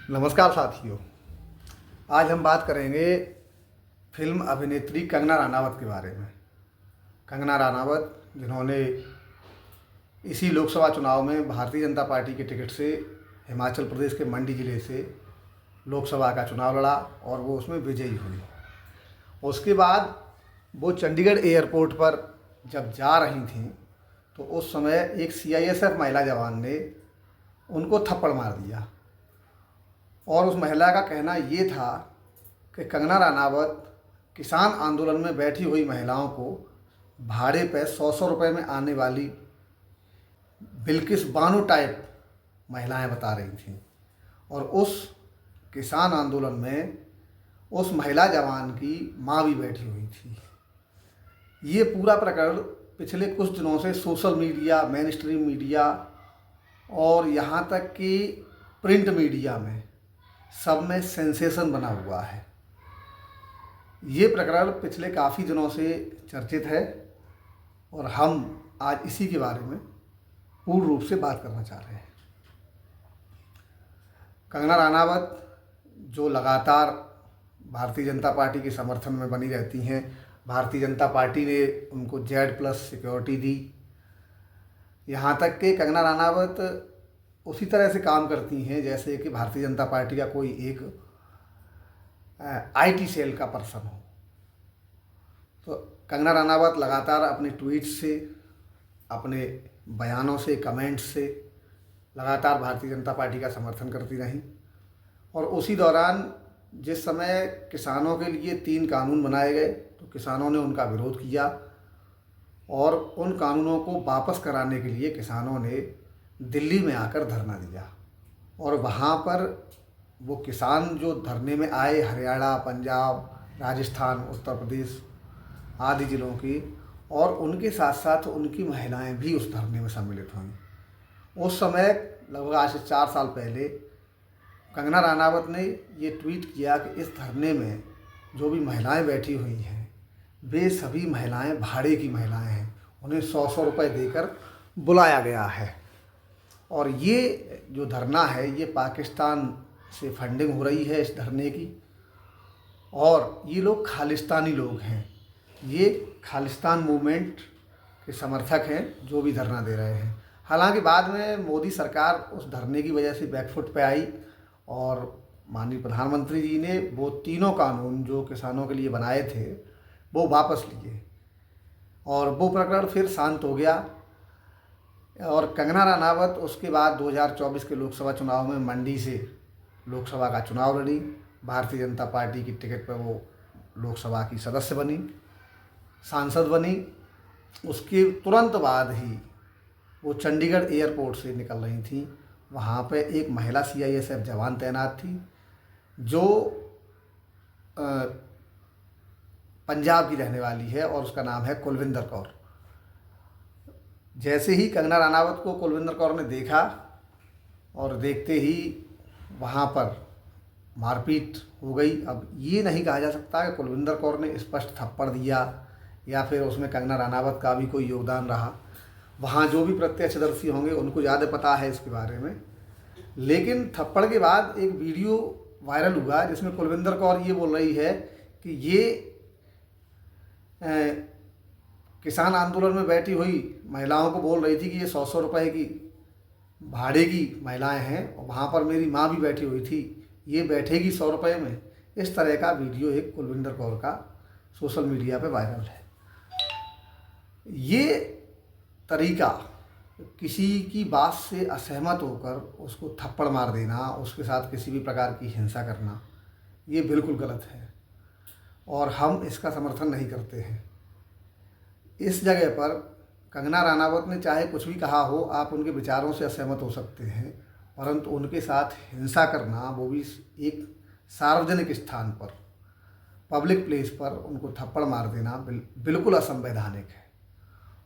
नमस्कार साथियों। आज हम बात करेंगे फिल्म अभिनेत्री कंगना रनावत के बारे में। कंगना रनावत जिन्होंने इसी लोकसभा चुनाव में भारतीय जनता पार्टी के टिकट से हिमाचल प्रदेश के मंडी ज़िले से लोकसभा का चुनाव लड़ा और वो उसमें विजयी हुई। उसके बाद वो चंडीगढ़ एयरपोर्ट पर जब जा रही थीं तो उस समय एक सीआईएसएफ महिला जवान ने उनको थप्पड़ मार दिया और उस महिला का कहना ये था कि कंगना रनावत किसान आंदोलन में बैठी हुई महिलाओं को भाड़े पे 100 रुपए में आने वाली बिल्किस बानो टाइप महिलाएं बता रही थीं। और उस किसान आंदोलन में उस महिला जवान की माँ भी बैठी हुई थी। ये पूरा प्रकरण पिछले कुछ दिनों से social media, main stream media और यहाँ तक कि प्रिंट मीडिया में सब में सेंसेशन बना हुआ है। ये प्रकरण पिछले काफ़ी दिनों से चर्चित है और हम आज इसी के बारे में पूर्ण रूप से बात करना चाह रहे हैं। कंगना रनावत जो लगातार भारतीय जनता पार्टी के समर्थन में बनी रहती हैं, भारतीय जनता पार्टी ने उनको Z+ सिक्योरिटी दी। यहाँ तक कि कंगना रनावत उसी तरह से काम करती हैं जैसे कि भारतीय जनता पार्टी का कोई एक IT सेल का पर्सन हो। तो कंगना रनावत लगातार अपने ट्वीट्स से, अपने बयानों से, कमेंट्स से लगातार भारतीय जनता पार्टी का समर्थन करती रहीं। और उसी दौरान जिस समय किसानों के लिए 3 कानून बनाए गए तो किसानों ने उनका विरोध किया और उन कानूनों को वापस कराने के लिए किसानों ने दिल्ली में आकर धरना दिया। और वहाँ पर वो किसान जो धरने में आए, हरियाणा, पंजाब, राजस्थान, उत्तर प्रदेश आदि ज़िलों की, और उनके साथ साथ उनकी महिलाएं भी उस धरने में सम्मिलित हुईं। उस समय लगभग आज से 4 साल पहले कंगना रनावत ने ये ट्वीट किया कि इस धरने में जो भी महिलाएं बैठी हुई हैं वे सभी महिलाएं भाड़े की महिलाएं हैं, उन्हें 100 रुपये देकर बुलाया गया है। और ये जो धरना है ये पाकिस्तान से फंडिंग हो रही है इस धरने की, और ये लोग खालिस्तानी लोग हैं, ये खालिस्तान मूवमेंट के समर्थक हैं जो भी धरना दे रहे हैं। हालांकि बाद में मोदी सरकार उस धरने की वजह से बैकफुट पे आई और माननीय प्रधानमंत्री जी ने वो तीनों कानून जो किसानों के लिए बनाए थे वो वापस लिए और वो प्रकरण फिर शांत हो गया। और कंगना रनावत उसके बाद 2024 के लोकसभा चुनाव में मंडी से लोकसभा का चुनाव लड़ी। भारतीय जनता पार्टी की टिकट पर वो लोकसभा की सदस्य बनी, सांसद बनी। उसके तुरंत बाद ही वो चंडीगढ़ एयरपोर्ट से निकल रही थी। वहाँ पे एक महिला CISF जवान तैनात थी जो पंजाब की रहने वाली है और उसका नाम है कुलविंदर कौर। जैसे ही कंगना रनावत को कुलविंदर कौर ने देखा और देखते ही वहाँ पर मारपीट हो गई। अब ये नहीं कहा जा सकता कि कुलविंदर कौर ने स्पष्ट थप्पड़ दिया या फिर उसमें कंगना रनावत का भी कोई योगदान रहा। वहाँ जो भी प्रत्यक्षदर्शी होंगे उनको ज़्यादा पता है इसके बारे में। लेकिन थप्पड़ के बाद एक वीडियो वायरल हुआ जिसमें कुलविंदर कौर ये बोल रही है कि ये किसान आंदोलन में बैठी हुई महिलाओं को बोल रही थी कि ये 100 रुपये की भाड़े की महिलाएं हैं और वहाँ पर मेरी माँ भी बैठी हुई थी, ये बैठेगी 100 रुपये में। इस तरह का वीडियो एक कुलविंदर कौर का सोशल मीडिया पे वायरल है। ये तरीका किसी की बात से असहमत होकर उसको थप्पड़ मार देना, उसके साथ किसी भी प्रकार की हिंसा करना, ये बिल्कुल गलत है और हम इसका समर्थन नहीं करते हैं। इस जगह पर कंगना रनावत ने चाहे कुछ भी कहा हो, आप उनके विचारों से असहमत हो सकते हैं, परंतु उनके साथ हिंसा करना, वो भी एक सार्वजनिक स्थान पर, पब्लिक प्लेस पर उनको थप्पड़ मार देना बिल्कुल असंवैधानिक है।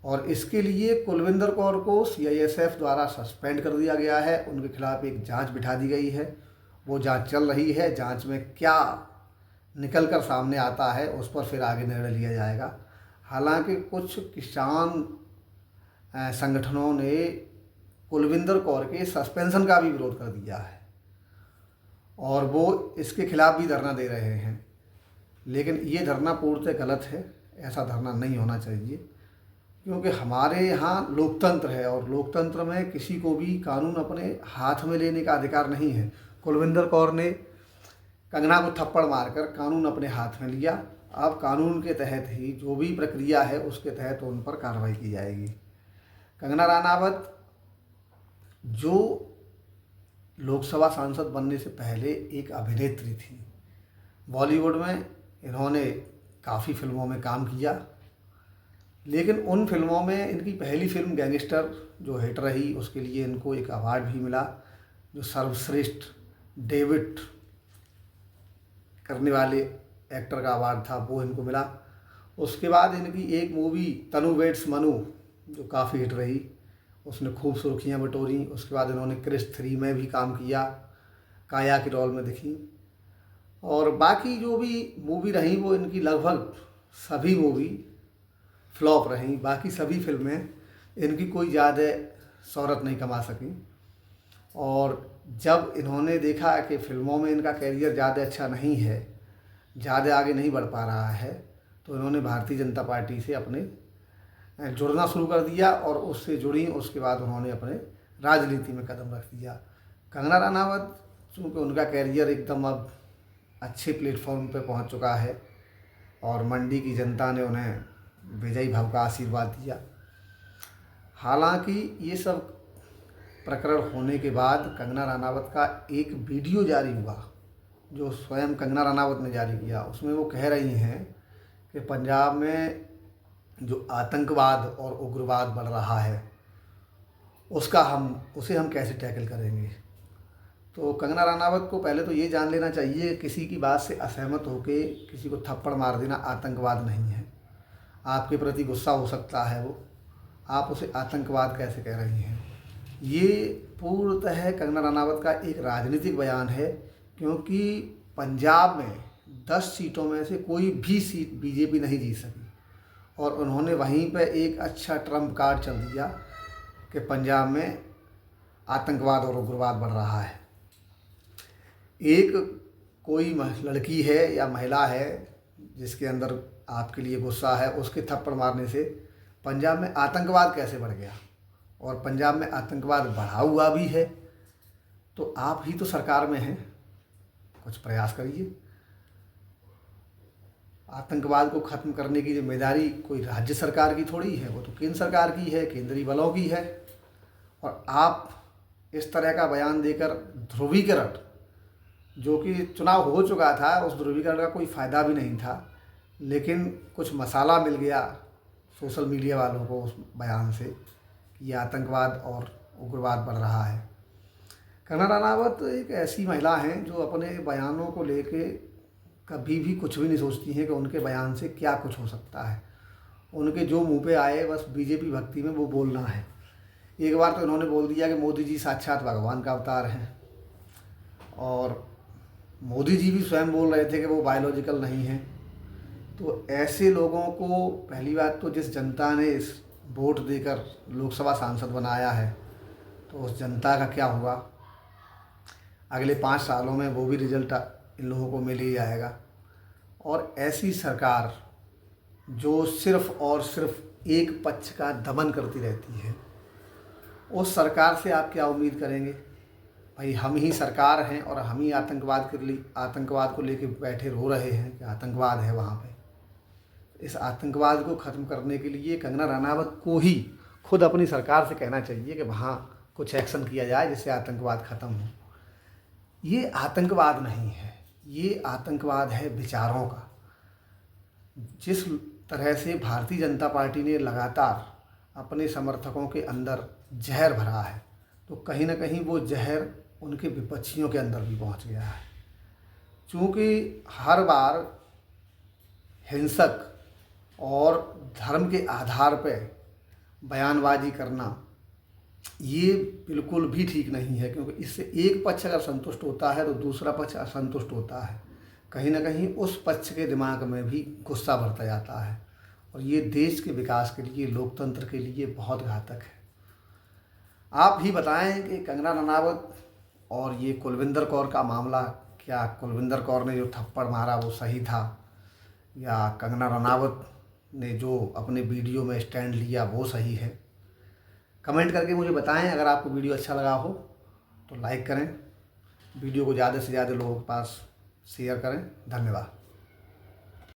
और इसके लिए कुलविंदर कौर को CISF द्वारा सस्पेंड कर दिया गया है। उनके खिलाफ एक जांच बिठा दी गई है, वो जांच चल रही है। जांच में क्या निकल कर सामने आता है उस पर फिर आगे निर्णय लिया जाएगा। हालांकि कुछ किसान संगठनों ने कुलविंदर कौर के सस्पेंशन का भी विरोध कर दिया है और वो इसके खिलाफ़ भी धरना दे रहे हैं। लेकिन ये धरना पूर्णतः गलत है, ऐसा धरना नहीं होना चाहिए, क्योंकि हमारे यहाँ लोकतंत्र है और लोकतंत्र में किसी को भी कानून अपने हाथ में लेने का अधिकार नहीं है। कुलविंदर कौर ने कंगना को थप्पड़ मारकर कानून अपने हाथ में लिया। अब कानून के तहत ही जो भी प्रक्रिया है उसके तहत उन पर कार्रवाई की जाएगी। कंगना रनावत जो लोकसभा सांसद बनने से पहले एक अभिनेत्री थी, बॉलीवुड में इन्होंने काफ़ी फिल्मों में काम किया, लेकिन उन फिल्मों में इनकी पहली फिल्म गैंगस्टर जो हिट रही, उसके लिए इनको एक अवार्ड भी मिला, जो सर्वश्रेष्ठ डेब्यूट करने वाले एक्टर का अवार्ड था, वो इनको मिला। उसके बाद इनकी एक मूवी तनु वेड्स मनु जो काफ़ी हिट रही, उसने खूब सुर्खियाँ बटोरी। उसके बाद इन्होंने क्रिश 3 में भी काम किया, काया के रोल में दिखी। और बाकी जो भी मूवी रही वो इनकी लगभग सभी मूवी फ्लॉप रहीं। बाकी सभी फिल्में इनकी कोई ज़्यादा शोहरत नहीं कमा सकी। और जब इन्होंने देखा कि फ़िल्मों में इनका कैरियर ज़्यादा अच्छा नहीं है, ज़्यादा आगे नहीं बढ़ पा रहा है, तो इन्होंने भारतीय जनता पार्टी से अपने जुड़ना शुरू कर दिया और उससे जुड़ी। उसके बाद उन्होंने अपने राजनीति में कदम रख दिया। कंगना रनावत चूँकि उनका कैरियर एकदम अब अच्छे प्लेटफॉर्म पर पहुंच चुका है और मंडी की जनता ने उन्हें विजयी भव का आशीर्वाद दिया। हालांकि ये सब प्रकरण होने के बाद कंगना रनावत का एक वीडियो जारी हुआ जो स्वयं कंगना रनावत ने जारी किया। उसमें वो कह रही हैं कि पंजाब में जो आतंकवाद और उग्रवाद बढ़ रहा है उसे हम कैसे टैकल करेंगे। तो कंगना रनावत को पहले तो ये जान लेना चाहिए, किसी की बात से असहमत होकर किसी को थप्पड़ मार देना आतंकवाद नहीं है। आपके प्रति गुस्सा हो सकता है वो, आप उसे आतंकवाद कैसे कह रही हैं। ये पूर्णतः कंगना रनावत का एक राजनीतिक बयान है, क्योंकि पंजाब में 10 सीटों में से कोई भी सीट बीजेपी नहीं जीत सकी और उन्होंने वहीं पर एक अच्छा ट्रम्प कार्ड चल दिया कि पंजाब में आतंकवाद और उग्रवाद बढ़ रहा है। एक कोई लड़की है या महिला है जिसके अंदर आपके लिए गुस्सा है, उसके थप्पड़ मारने से पंजाब में आतंकवाद कैसे बढ़ गया। और पंजाब में आतंकवाद बढ़ा हुआ भी है, तो आप ही तो सरकार में हैं, कुछ प्रयास करिए। आतंकवाद को ख़त्म करने की जिम्मेदारी कोई राज्य सरकार की थोड़ी है, वो तो केंद्र सरकार की है, केंद्रीय बलों की है। और आप इस तरह का बयान देकर ध्रुवीकरण, जो कि चुनाव हो चुका था, उस ध्रुवीकरण का कोई फ़ायदा भी नहीं था, लेकिन कुछ मसाला मिल गया सोशल मीडिया वालों को उस बयान से कि ये आतंकवाद और उग्रवाद बढ़ रहा है। कंगना रनावत एक ऐसी महिला हैं जो अपने बयानों को लेके कभी भी कुछ भी नहीं सोचती हैं कि उनके बयान से क्या कुछ हो सकता है। उनके जो मुंह पे आए बस बीजेपी भक्ति में वो बोलना है। एक बार तो इन्होंने बोल दिया कि मोदी जी साक्षात भगवान का अवतार हैं, और मोदी जी भी स्वयं बोल रहे थे कि वो बायोलॉजिकल नहीं हैं। तो ऐसे लोगों को पहली बात तो जिस जनता ने इस वोट देकर लोकसभा सांसद बनाया है, तो उस जनता का क्या हुआ, अगले 5 सालों में वो भी रिजल्ट इन लोगों को मिल ही जाएगा। और ऐसी सरकार जो सिर्फ़ और सिर्फ एक पक्ष का दमन करती रहती है, उस सरकार से आप क्या उम्मीद करेंगे। भाई हम ही सरकार हैं और हम ही आतंकवाद को लेके बैठे रो रहे हैं कि आतंकवाद है वहाँ पे। इस आतंकवाद को ख़त्म करने के लिए कंगना रनावत को ही खुद अपनी सरकार से कहना चाहिए कि वहाँ कुछ एक्शन किया जाए जिससे आतंकवाद ख़त्म हो। ये आतंकवाद नहीं है, ये आतंकवाद है विचारों का। जिस तरह से भारतीय जनता पार्टी ने लगातार अपने समर्थकों के अंदर जहर भरा है, तो कहीं ना कहीं वो जहर उनके विपक्षियों के अंदर भी पहुंच गया है। चूँकि हर बार हिंसक और धर्म के आधार पर बयानबाजी करना ये बिल्कुल भी ठीक नहीं है, क्योंकि इससे एक पक्ष अगर संतुष्ट होता है तो दूसरा पक्ष असंतुष्ट होता है। कहीं ना कहीं उस पक्ष के दिमाग में भी गुस्सा भरता जाता है, और ये देश के विकास के लिए, लोकतंत्र के लिए बहुत घातक है। आप ही बताएं कि कंगना रनावत और ये कुलविंदर कौर का मामला क्या कुलविंदर कौर ने जो थप्पड़ मारा वो सही था, या कंगना रनावत ने जो अपने वीडियो में स्टैंड लिया वो सही है। कमेंट करके मुझे बताएं। अगर आपको वीडियो अच्छा लगा हो तो लाइक करें, वीडियो को ज़्यादा से ज़्यादा लोगों के पास शेयर करें। धन्यवाद।